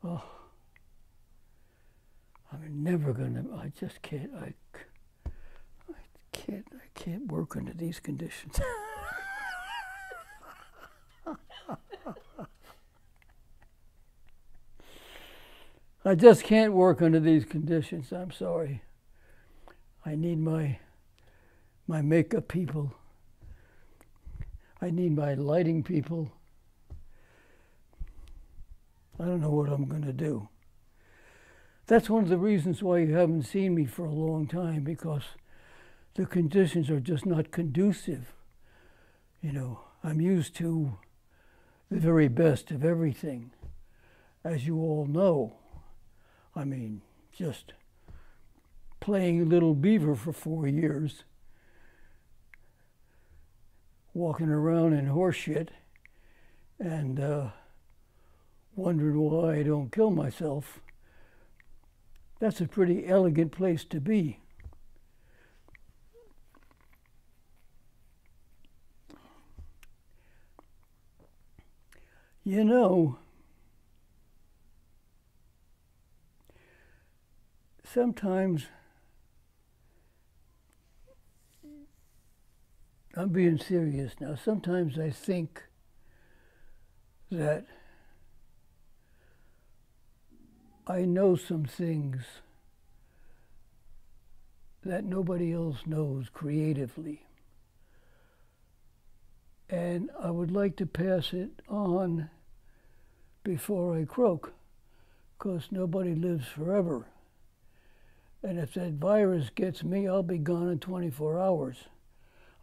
Oh, I'm never gonna. I just can't. I can't work under these conditions. I just can't work under these conditions. I'm sorry. I need my makeup people. I need my lighting people. I don't know what I'm going to do. That's one of the reasons why you haven't seen me for a long time, because the conditions are just not conducive. You know, I'm used to the very best of everything, as you all know. I mean, just playing Little Beaver for 4 years, walking around in horse shit, and wondering why I don't kill myself. That's a pretty elegant place to be. You know, sometimes, I'm being serious now, sometimes I think that I know some things that nobody else knows creatively. And I would like to pass it on before I croak, because nobody lives forever. And if that virus gets me, I'll be gone in 24 hours.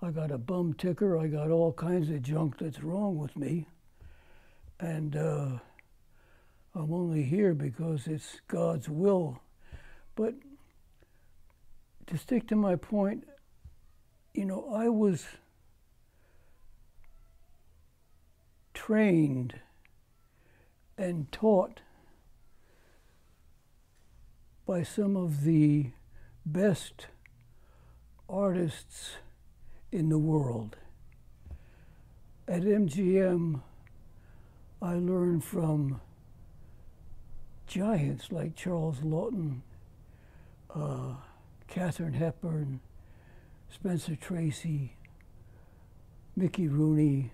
I got a bum ticker, I got all kinds of junk that's wrong with me. And I'm only here because it's God's will. But to stick to my point, you know, I was trained and taught by some of the best artists in the world. At MGM, I learned from giants like Charles Laughton, Katharine Hepburn, Spencer Tracy, Mickey Rooney,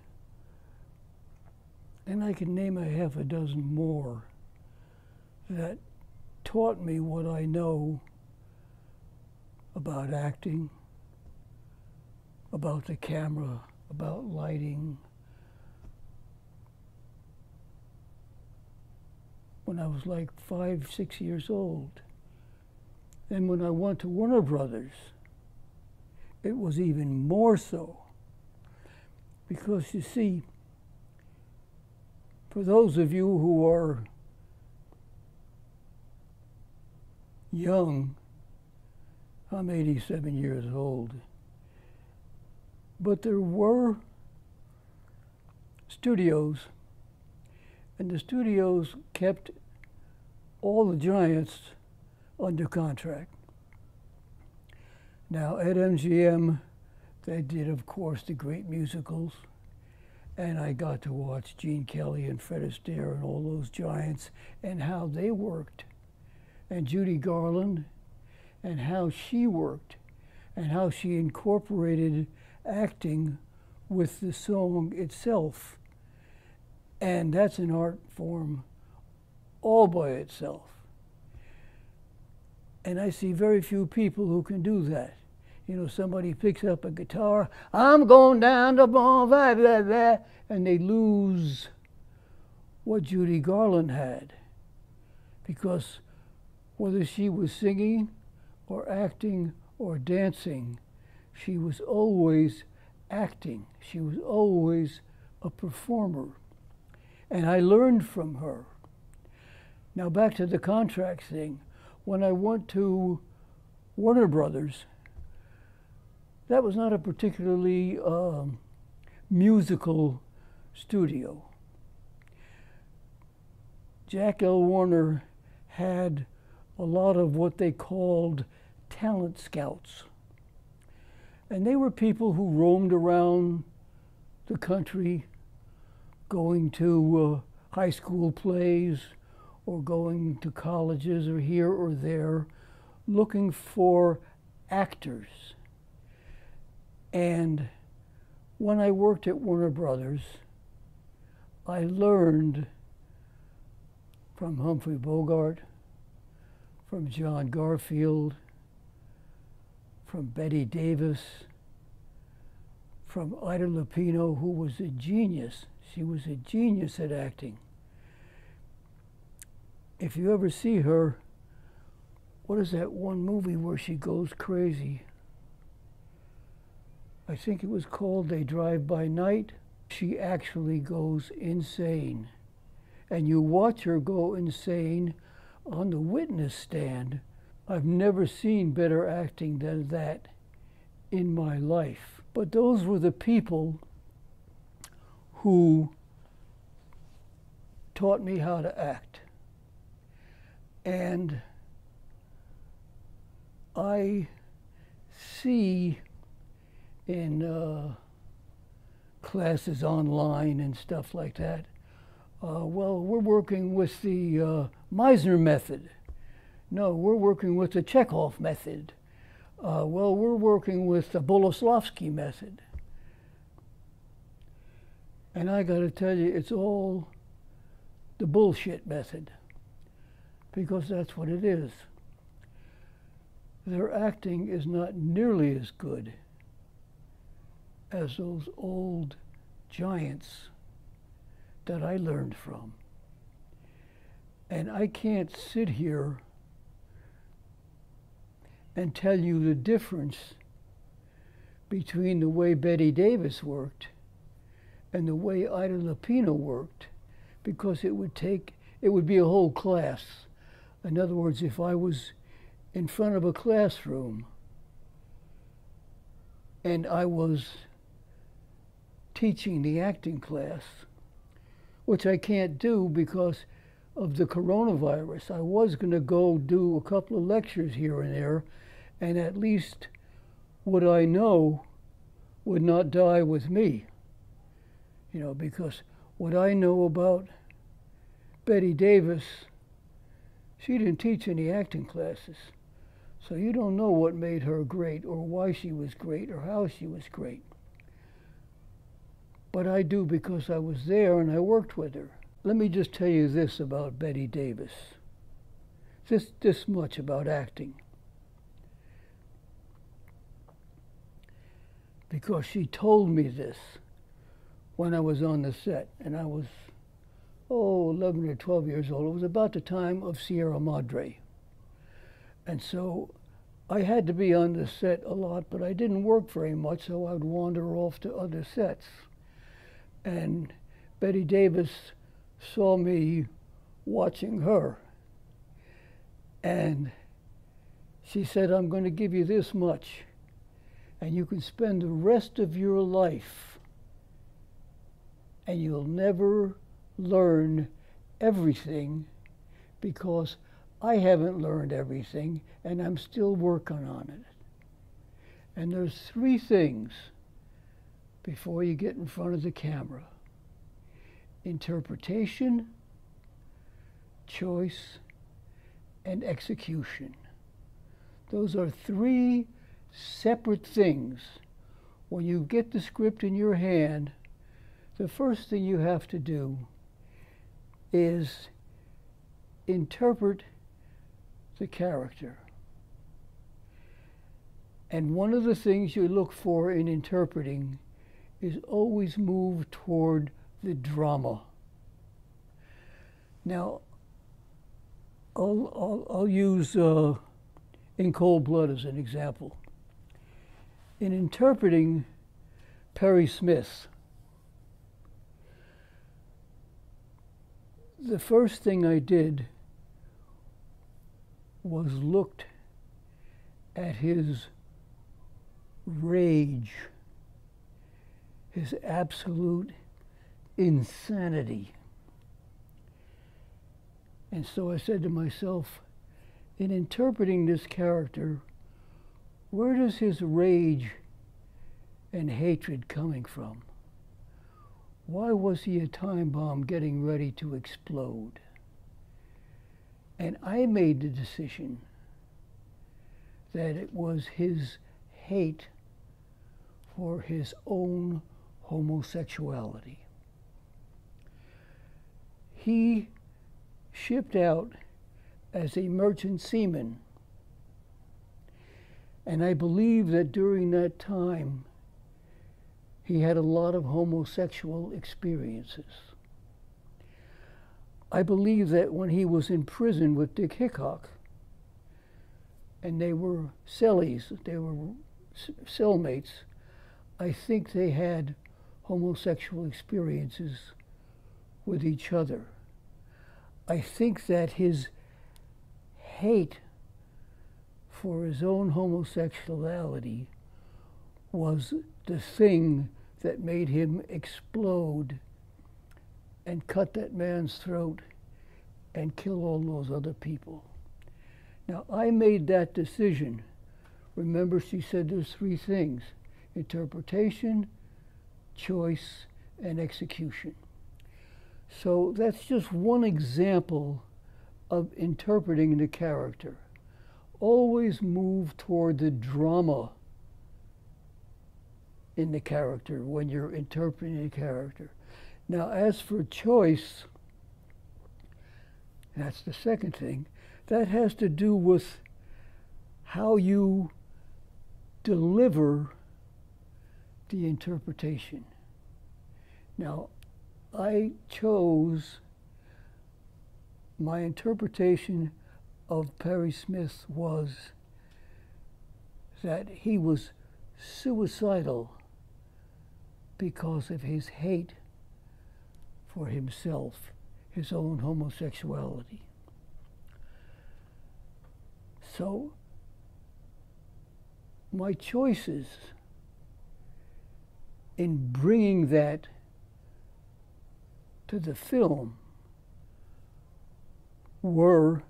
and I can name a half a dozen more that taught me what I know about acting, about the camera, about lighting. When I was like 5, 6 years old. And when I went to Warner Brothers, it was even more so. Because you see, for those of you who are young, I'm 87 years old, but there were studios, and the studios kept all the giants under contract. Now at MGM, they did, of course, the great musicals, and I got to watch Gene Kelly and Fred Astaire and all those giants and how they worked, and Judy Garland and how she worked, and how she incorporated acting with the song itself. And that's an art form all by itself. And I see very few people who can do that. You know, somebody picks up a guitar, I'm going down the blah, blah, blah, blah, and they lose what Judy Garland had. Because whether she was singing or acting or dancing, she was always acting. She was always a performer. And I learned from her. Now back to the contract thing. When I went to Warner Brothers, that was not a particularly musical studio. Jack L. Warner had a lot of what they called talent scouts. And they were people who roamed around the country going to high school plays or going to colleges or here or there looking for actors. And when I worked at Warner Brothers, I learned from Humphrey Bogart, from John Garfield, from Bette Davis, from Ida Lupino, who was a genius. She was a genius at acting. If you ever see her, what is that one movie where she goes crazy? I think it was called They Drive by Night. She actually goes insane. And you watch her go insane on the witness stand. I've never seen better acting than that in my life. But those were the people who taught me how to act. And I see in classes online and stuff like that, well, we're working with the Meisner method. No, we're working with the Chekhov method. Well, we're working with the Boleslavsky method. And I got to tell you, it's all the bullshit method, because that's what it is. Their acting is not nearly as good as those old giants that I learned from. And I can't sit here and tell you the difference between the way Bette Davis worked and the way Ida Lupino worked, because it would be a whole class. In other words, if I was in front of a classroom and I was teaching the acting class, which I can't do because of the coronavirus. I was going to go do a couple of lectures here and there, and at least what I know would not die with me. You know, because what I know about Bette Davis, she didn't teach any acting classes. So you don't know what made her great or why she was great or how she was great. But I do because I was there and I worked with her. Let me just tell you this about Bette Davis. This much about acting. Because she told me this when I was on the set, and I was, 11 or 12 years old. It was about the time of Sierra Madre. And so I had to be on the set a lot, but I didn't work very much, so I would wander off to other sets. And Bette Davis saw me watching her, and she said, I'm going to give you this much, and you can spend the rest of your life, and you'll never learn everything, because I haven't learned everything, and I'm still working on it. And there's 3 things before you get in front of the camera: interpretation, choice, and execution. Those are 3 separate things. When you get the script in your hand, the first thing you have to do is interpret the character. And one of the things you look for in interpreting is always move toward the drama. Now, I'll use In Cold Blood as an example. In interpreting Perry Smith, the first thing I did was looked at his rage, his absolute insanity. And so I said to myself, in interpreting this character, where does his rage and hatred coming from? Why was he a time bomb getting ready to explode? And I made the decision that it was his hate for his own homosexuality. He shipped out as a merchant seaman, and I believe that during that time he had a lot of homosexual experiences. I believe that when he was in prison with Dick Hickok, and they were cellies, they were cellmates, I think they had homosexual experiences with each other. I think that his hate for his own homosexuality was the thing that made him explode and cut that man's throat and kill all those other people. Now, I made that decision. Remember, she said there's three things: interpretation, choice, and execution. So that's just one example of interpreting the character. Always move toward the drama in the character when you're interpreting a character. Now, as for choice, that's the second thing. That has to do with how you deliver the interpretation. Now, I chose my interpretation of Perry Smith was that he was suicidal because of his hate for himself, his own homosexuality. So, my choices in bringing that to the film were,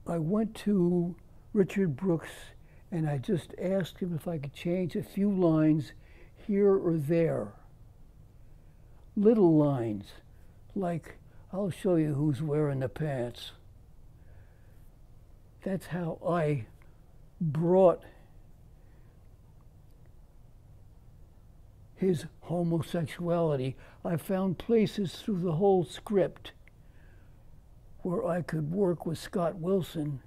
I went to Richard Brooks and I just asked him if I could change a few lines here or there. Little lines, like, I'll show you who's wearing the pants. That's how I brought his homosexuality. I found places through the whole script where I could work with Scott Wilson.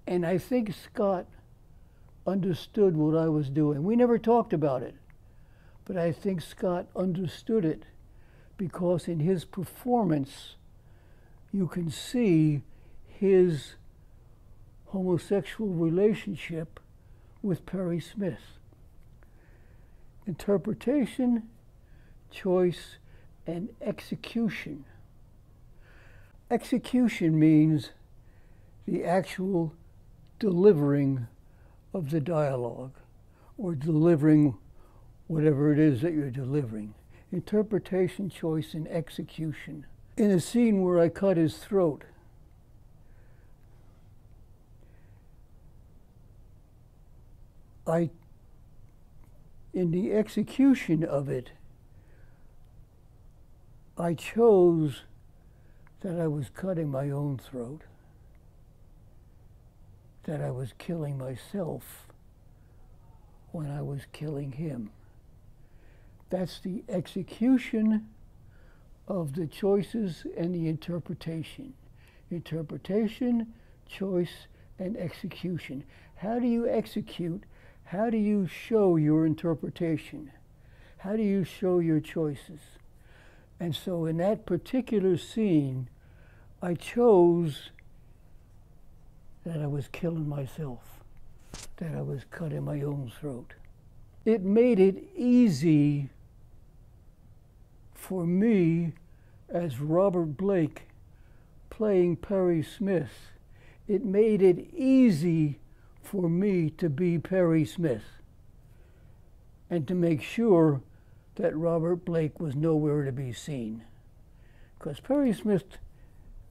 And I think Scott understood what I was doing. We never talked about it, but I think Scott understood it because in his performance, you can see his homosexual relationship with Perry Smith. Interpretation, choice, and execution. Execution means the actual delivering of the dialogue, or delivering whatever it is that you're delivering. Interpretation, choice, and execution. In a scene where I cut his throat, in the execution of it, I chose that I was cutting my own throat, that I was killing myself when I was killing him. That's the execution of the choices and the interpretation. Interpretation, choice, and execution. How do you execute? How do you show your interpretation? How do you show your choices? And so in that particular scene, I chose that I was killing myself, that I was cutting my own throat. It made it easy for me as Robert Blake playing Perry Smith. It made it easy for me to be Perry Smith and to make sure that Robert Blake was nowhere to be seen. Because Perry Smith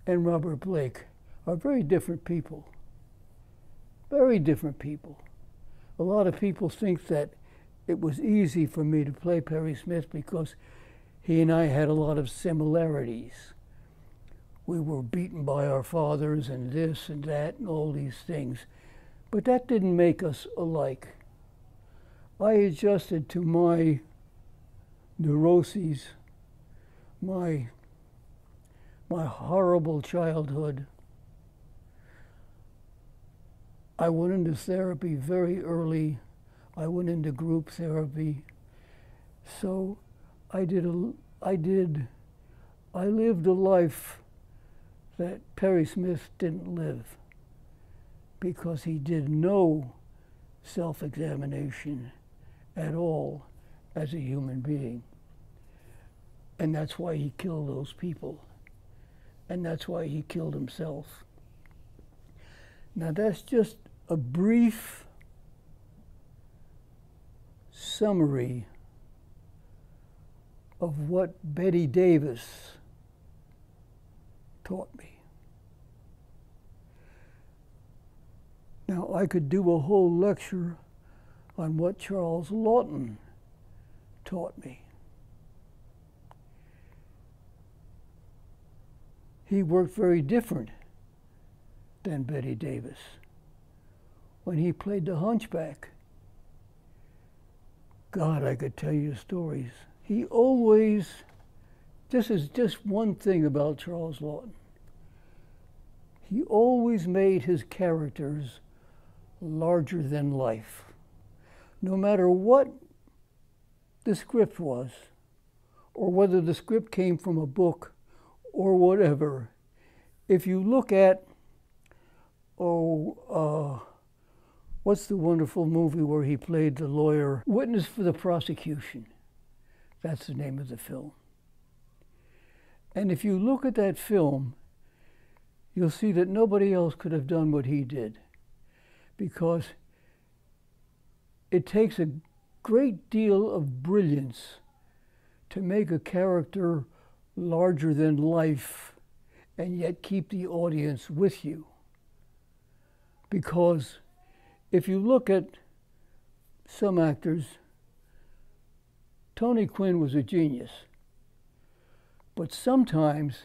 and Robert Blake are very different people. Very different people. A lot of people think that it was easy for me to play Perry Smith because he and I had a lot of similarities. We were beaten by our fathers and this and that and all these things. But that didn't make us alike. I adjusted to my neuroses, my horrible childhood. I went into therapy very early. I went into group therapy. So I lived a life that Perry Smith didn't live, because he did no self-examination at all as a human being. And that's why he killed those people. And that's why he killed himself. Now that's just a brief summary of what Bette Davis taught me. Now, I could do a whole lecture on what Charles Laughton taught me. He worked very different than Bette Davis. When he played the Hunchback, God, I could tell you stories. He always, this is just one thing about Charles Laughton. He always made his characters larger than life. No matter what the script was, or whether the script came from a book or whatever, if you look at, what's the wonderful movie where he played the lawyer, Witness for the Prosecution? That's the name of the film. And if you look at that film, you'll see that nobody else could have done what he did, because it takes a great deal of brilliance to make a character larger than life and yet keep the audience with you. Because if you look at some actors, Tony Quinn was a genius, but sometimes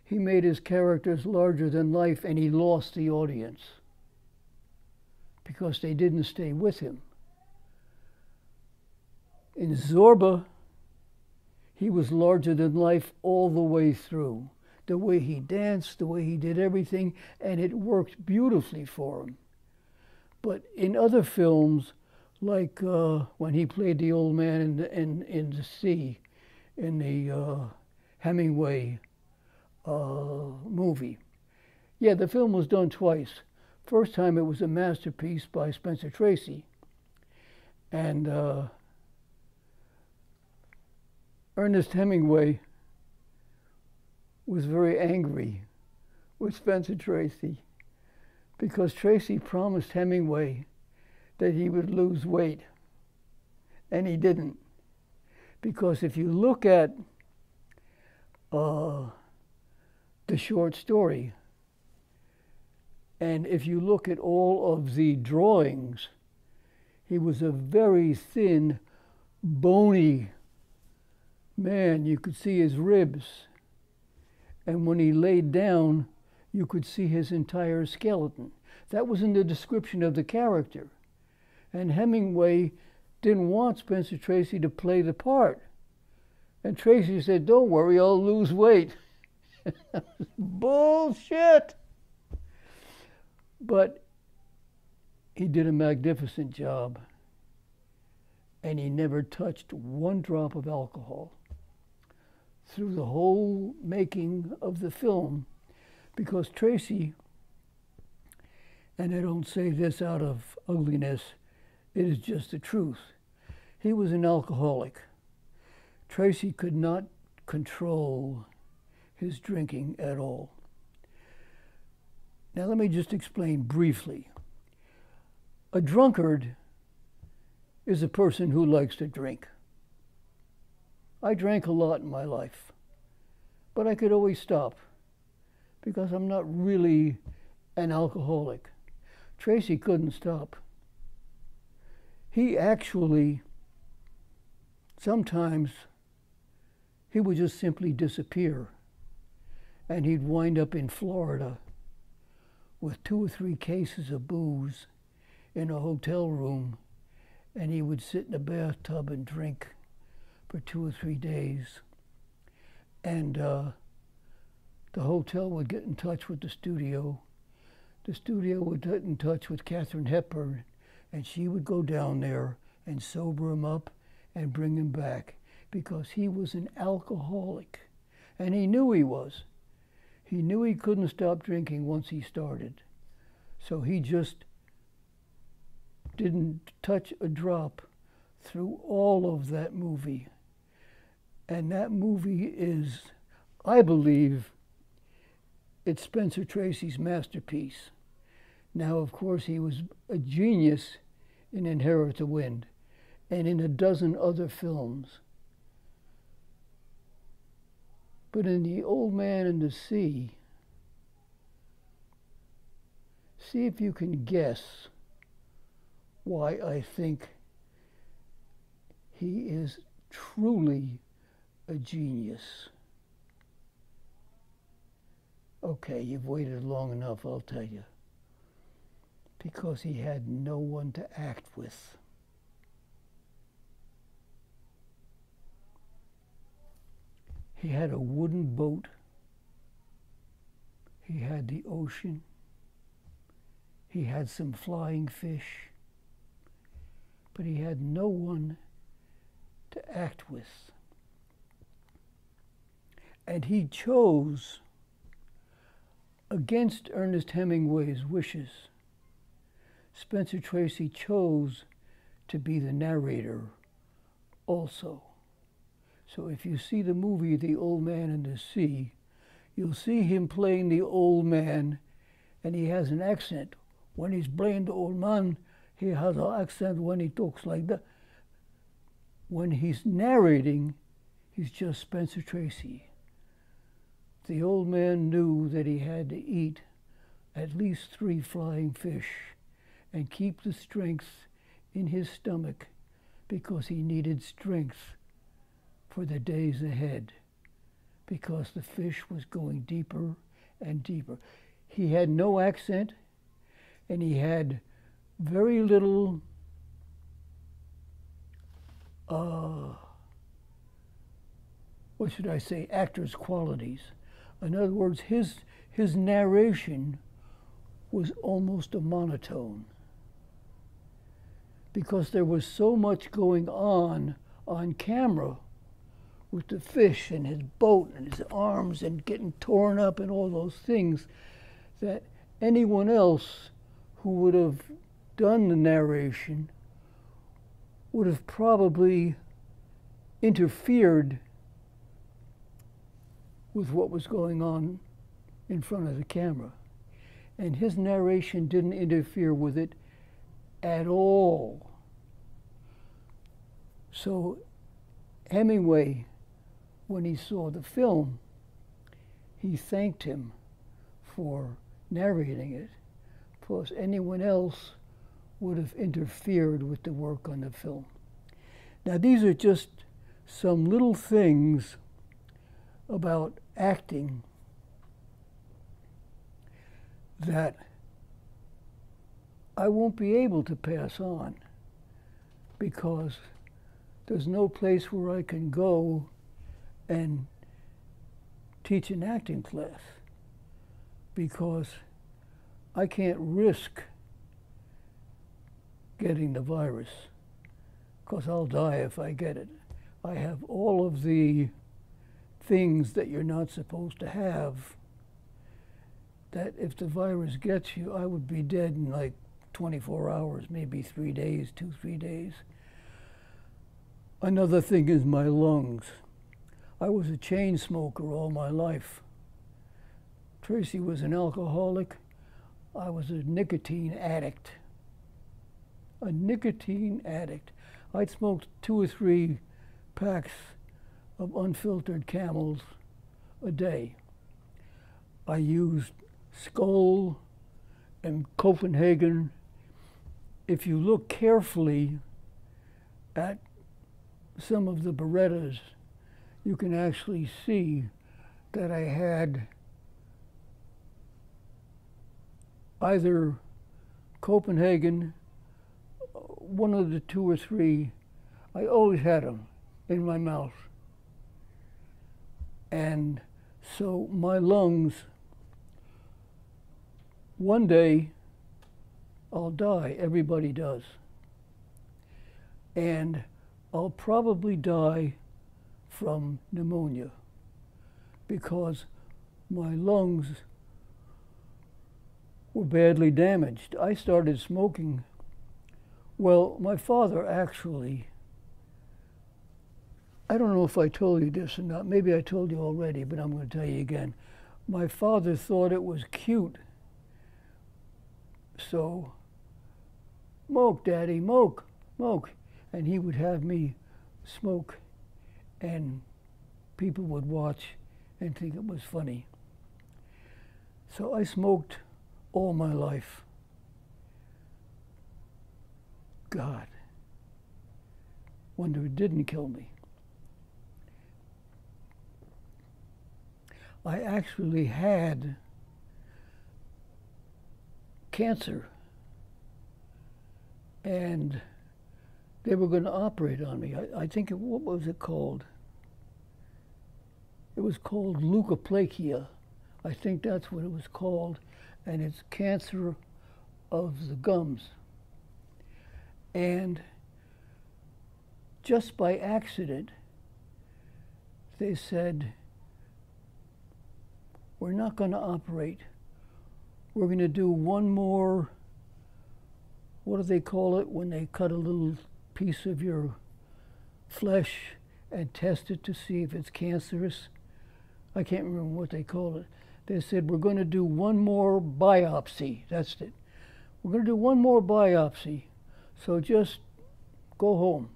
he made his characters larger than life and he lost the audience because they didn't stay with him. In Zorba, he was larger than life all the way through. The way he danced, the way he did everything, and it worked beautifully for him. But in other films, like when he played the old man in the sea, in the Hemingway movie. Yeah, the film was done twice. First time it was a masterpiece by Spencer Tracy. And Ernest Hemingway was very angry with Spencer Tracy because Tracy promised Hemingway that he would lose weight, and he didn't. Because if you look at the short story, and if you look at all of the drawings, he was a very thin, bony man. You could see his ribs. And when he laid down, you could see his entire skeleton. That was in the description of the character. And Hemingway didn't want Spencer Tracy to play the part. And Tracy said, "Don't worry, I'll lose weight." Bullshit! But he did a magnificent job. And he never touched one drop of alcohol through the whole making of the film, because Tracy, and I don't say this out of ugliness, it is just the truth, he was an alcoholic. Tracy could not control his drinking at all. Now let me just explain briefly. A drunkard is a person who likes to drink. I drank a lot in my life, but I could always stop because I'm not really an alcoholic. Tracy couldn't stop. He actually, sometimes, he would just simply disappear. And he'd wind up in Florida with 2 or 3 cases of booze in a hotel room, and he would sit in a bathtub and drink for 2 or 3 days. And the hotel would get in touch with the studio. The studio would get in touch with Katharine Hepburn, and she would go down there and sober him up and bring him back, because he was an alcoholic, and he knew he was. He knew he couldn't stop drinking once he started. So he just didn't touch a drop through all of that movie. And that movie is, I believe, it's Spencer Tracy's masterpiece. Now, of course, he was a genius in Inherit the Wind and in a dozen other films. But in The Old Man and the Sea, see if you can guess why I think he is truly a genius. Okay, you've waited long enough, I'll tell you. Because he had no one to act with. He had a wooden boat. He had the ocean. He had some flying fish. But he had no one to act with. And he chose, against Ernest Hemingway's wishes, Spencer Tracy chose to be the narrator also. So if you see the movie The Old Man and the Sea, you'll see him playing the old man, and he has an accent. When he's playing the old man, he has an accent when he talks like that. When he's narrating, he's just Spencer Tracy. The old man knew that he had to eat at least 3 flying fish and keep the strength in his stomach, because he needed strength for the days ahead, because the fish was going deeper and deeper. He had no accent, and he had very little what should I say, actor's qualities. In other words, his narration was almost a monotone, because there was so much going on camera with the fish and his boat and his arms and getting torn up and all those things, that anyone else who would have done the narration would have probably interfered with what was going on in front of the camera. And his narration didn't interfere with it at all. So Hemingway, when he saw the film, he thanked him for narrating it, because anyone else would have interfered with the work on the film. Now, these are just some little things about acting that I won't be able to pass on, because there's no place where I can go and teach an acting class, because I can't risk getting the virus, because I'll die if I get it. I have all of the things that you're not supposed to have, that if the virus gets you, I would be dead in like 24 hours, maybe 3 days, 2-3 days. Another thing is my lungs. I was a chain smoker all my life. Tracy was an alcoholic. I was a nicotine addict. A nicotine addict. I'd smoked 2 or 3 packs of unfiltered Camels a day. I used Skoal and Copenhagen. If you look carefully at some of the Berettas, you can actually see that I had either Copenhagen, one of the two or three. I always had them in my mouth. And so my lungs, one day I'll die. Everybody does. And I'll probably die from pneumonia because my lungs were badly damaged. I started smoking. Well, my father actually, I don't know if I told you this or not. Maybe I told you already, but I'm going to tell you again. My father thought it was cute. So, smoke, Daddy, smoke, smoke. And he would have me smoke, and people would watch and think it was funny. So I smoked all my life. God, wonder it didn't kill me. I actually had cancer, and they were going to operate on me. I think, what was it called? It was called leukoplegia. I think that's what it was called, and it's cancer of the gums. And just by accident, they said, we're not going to operate. We're going to do one more, what do they call it when they cut a little piece of your flesh and test it to see if it's cancerous? I can't remember what they call it. They said, we're going to do one more biopsy. That's it. We're going to do one more biopsy. So just go home.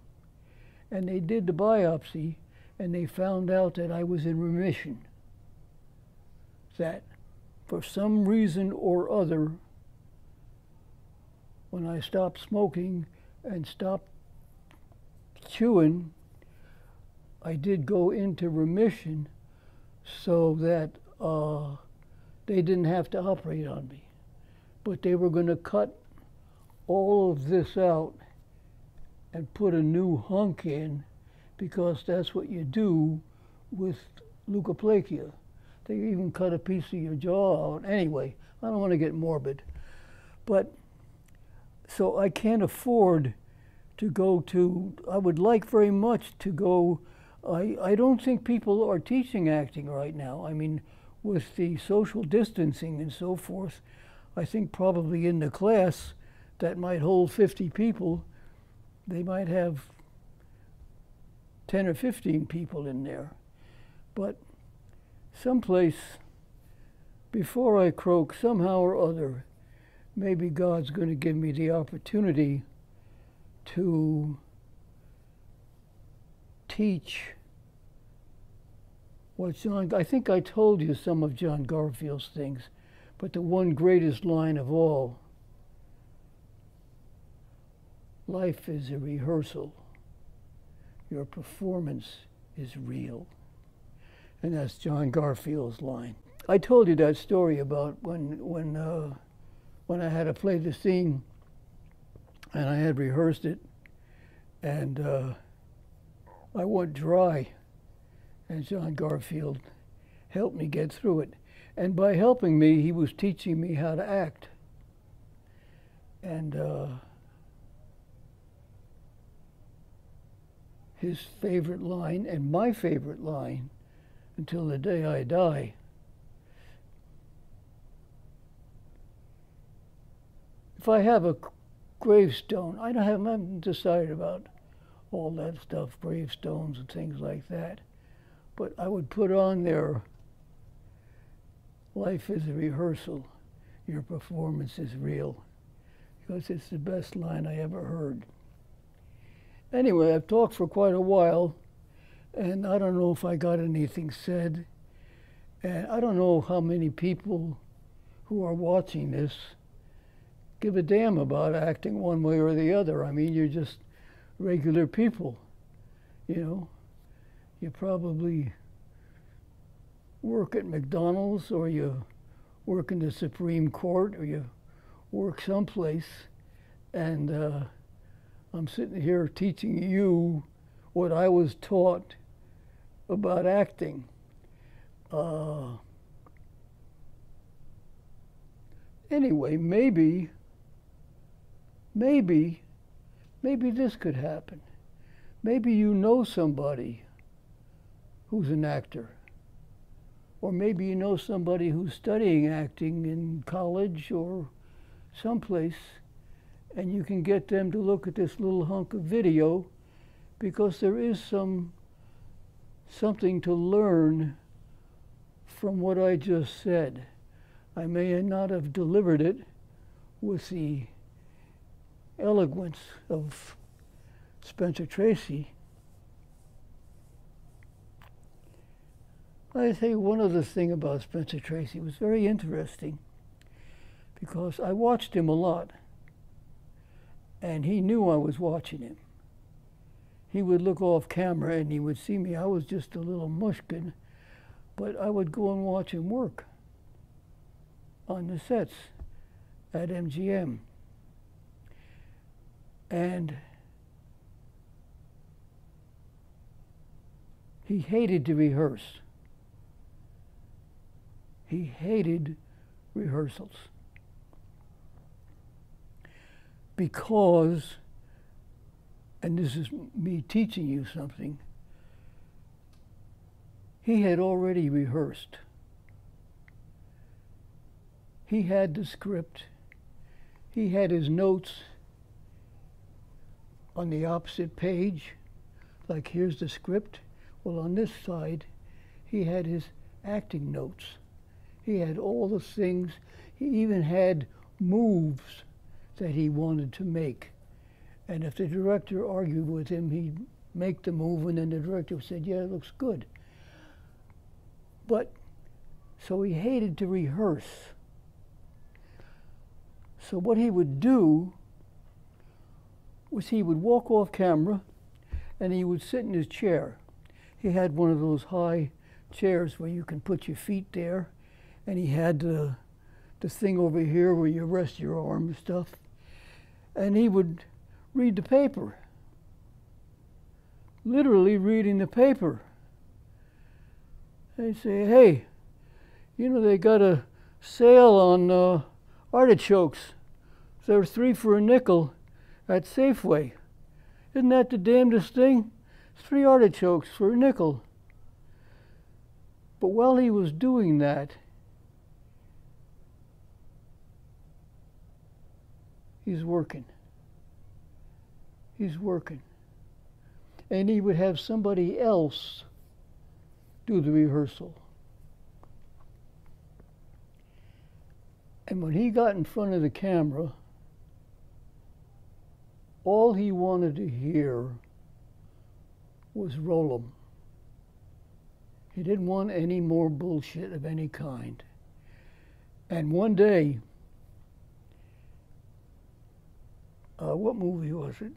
And they did the biopsy, and they found out that I was in remission. That for some reason or other, when I stopped smoking and stopped chewing, I did go into remission, so that they didn't have to operate on me. But they were going to cut all of this out and put a new hunk in, because that's what you do with leukoplegia. They even cut a piece of your jaw out. Anyway, I don't want to get morbid. But so I can't afford to go to, I would like very much to go. I don't think people are teaching acting right now. I mean, with the social distancing and so forth, I think probably in the class that might hold 50 people, they might have 10 or 15 people in there. But someplace, before I croak, somehow or other, maybe God's going to give me the opportunity to teach what I think I told you some of John Garfield's things, but the one greatest line of all, life is a rehearsal. Your performance is real. And that's John Garfield's line. I told you that story about when I had to play the scene, and I had rehearsed it, and I went dry, and John Garfield helped me get through it. And by helping me, he was teaching me how to act. And his favorite line, and my favorite line, until the day I die, if I have a gravestone, I haven't decided about all that stuff, gravestones and things like that, but I would put on there, life is a rehearsal, your performance is real, because it's the best line I ever heard. Anyway, I've talked for quite a while, and I don't know if I got anything said, and I don't know how many people who are watching this give a damn about acting one way or the other. I mean, you're just regular people, you know. You probably work at McDonald's, or you work in the Supreme Court, or you work someplace, and I'm sitting here teaching you what I was taught about acting. Anyway, maybe this could happen. Maybe you know somebody who's an actor. Or maybe you know somebody who's studying acting in college or someplace, and you can get them to look at this little hunk of video, because there is something to learn from what I just said. I may not have delivered it with the eloquence of Spencer Tracy. I tell you one other thing about Spencer Tracy. It was very interesting because I watched him a lot, and he knew I was watching him. He would look off camera and he would see me. I was just a little mushkin, but I would go and watch him work on the sets at MGM. And he hated to rehearse. He hated rehearsals because, and this is me teaching you something, he had already rehearsed. He had the script. He had his notes on the opposite page, like here's the script. Well, on this side, he had his acting notes. He had all the things. He even had moves that he wanted to make. And if the director argued with him, he'd make the move, and then the director said, yeah, it looks good. But, so he hated to rehearse. So what he would do was he would walk off camera, and he would sit in his chair. He had one of those high chairs where you can put your feet there, and he had the thing over here where you rest your arm and stuff. And he would read the paper, literally reading the paper. They say, hey, you know, they got a sale on artichokes. They're 3 for a nickel at Safeway. Isn't that the damnedest thing? 3 artichokes for a nickel. But while he was doing that, he's working. He's working. And he would have somebody else do the rehearsal. And when he got in front of the camera, all he wanted to hear was roll 'em. He didn't want any more bullshit of any kind. And one day, what movie was it?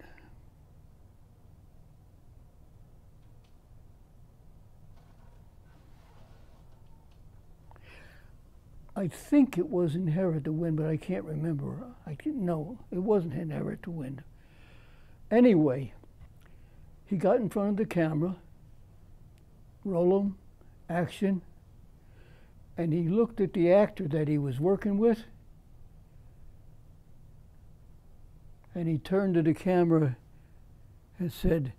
I think it was Inherit to Win, but I can't remember. No, it wasn't Inherit to Win. Anyway, he got in front of the camera, roll 'em, action, and he looked at the actor that he was working with, and he turned to the camera and said,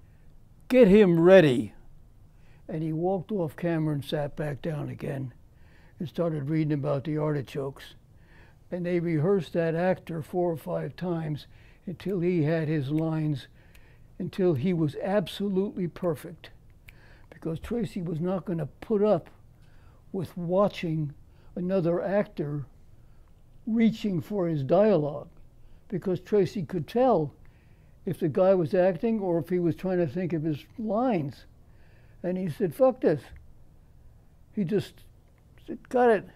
"Get him ready." And he walked off camera and sat back down again and started reading about the artichokes. And they rehearsed that actor 4 or 5 times until he had his lines, until he was absolutely perfect. Because Tracy was not going to put up with watching another actor reaching for his dialogue, because Tracy could tell if the guy was acting or if he was trying to think of his lines. And he said, fuck this. He just said, got it,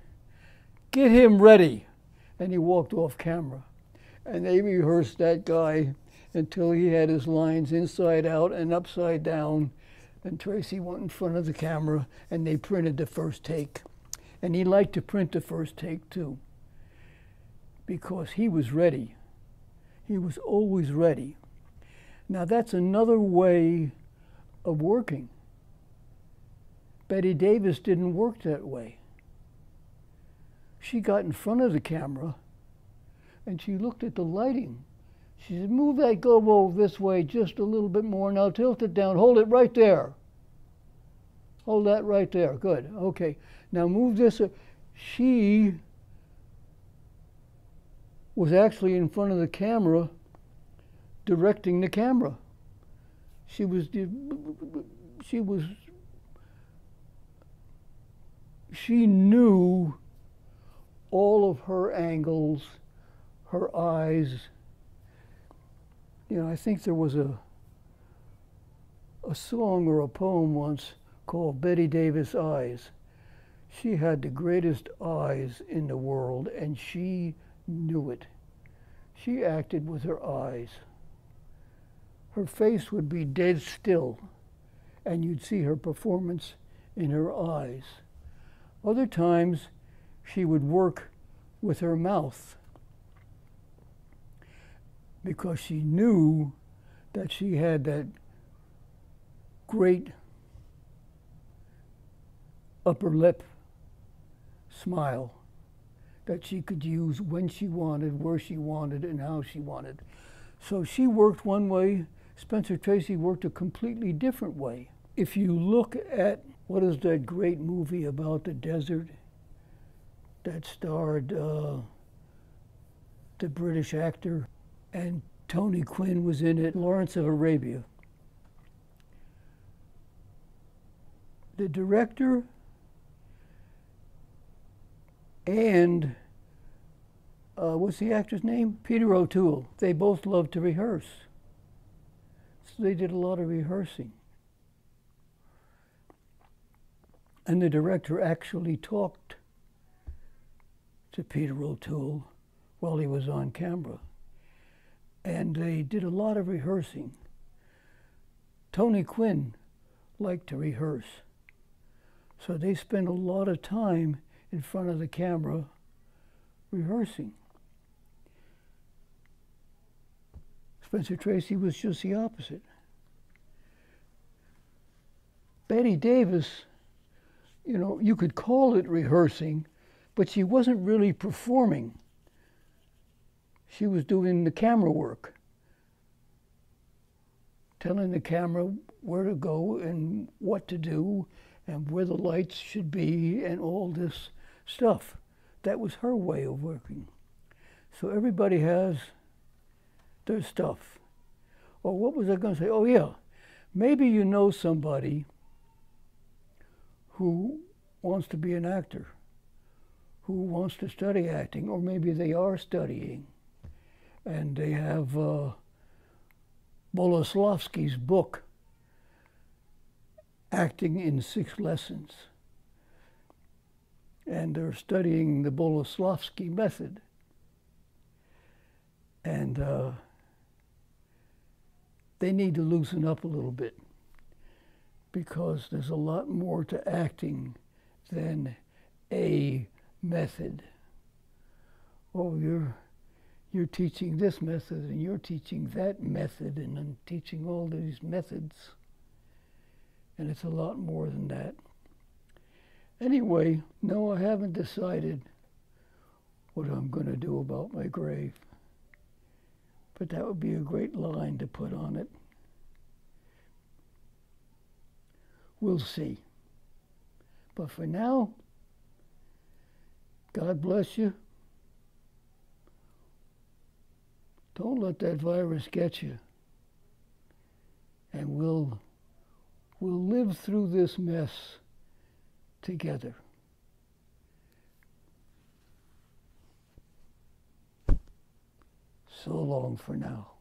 get him ready. And he walked off camera. And they rehearsed that guy until he had his lines inside out and upside down. And Tracy went in front of the camera and they printed the first take. And he liked to print the first take too, because he was ready. He was always ready. Now that's another way of working. Bette Davis didn't work that way. She got in front of the camera and she looked at the lighting. She said, move that gobo this way just a little bit more. Now tilt it down. Hold it right there. Hold that right there. Good. Okay. Now move this. She was actually in front of the camera directing the camera. She knew all of her angles, her eyes. You know, I think there was a song or a poem once called Bette Davis Eyes. She had the greatest eyes in the world, and she knew it. She acted with her eyes. Her face would be dead still, and you'd see her performance in her eyes. Other times, she would work with her mouth, because she knew that she had that great upper lip smile that she could use when she wanted, where she wanted, and how she wanted. So she worked one way. Spencer Tracy worked a completely different way. If you look at, what is that great movie about the desert that starred the British actor, and Tony Quinn was in it, Lawrence of Arabia. The director and, what's the actor's name? Peter O'Toole. They both loved to rehearse. So they did a lot of rehearsing. And the director actually talked to Peter O'Toole while he was on camera. And they did a lot of rehearsing. Tony Quinn liked to rehearse. So they spent a lot of time in front of the camera rehearsing. Spencer Tracy was just the opposite. Bette Davis, you know, you could call it rehearsing, but she wasn't really performing. She was doing the camera work, telling the camera where to go and what to do and where the lights should be and all this stuff. That was her way of working. So everybody has their stuff. Or what was I going to say? Oh yeah, maybe you know somebody who wants to be an actor, who wants to study acting, or maybe they are studying, and they have Boleslavsky's book, Acting in 6 Lessons. And they're studying the Boleslavsky method. And they need to loosen up a little bit, because there's a lot more to acting than a method. Oh, you're teaching this method, and you're teaching that method, and I'm teaching all these methods. And it's a lot more than that. Anyway, no, I haven't decided what I'm going to do about my grave. But that would be a great line to put on it. We'll see. But for now, God bless you. Don't let that virus get you. And we'll live through this mess together. So long for now.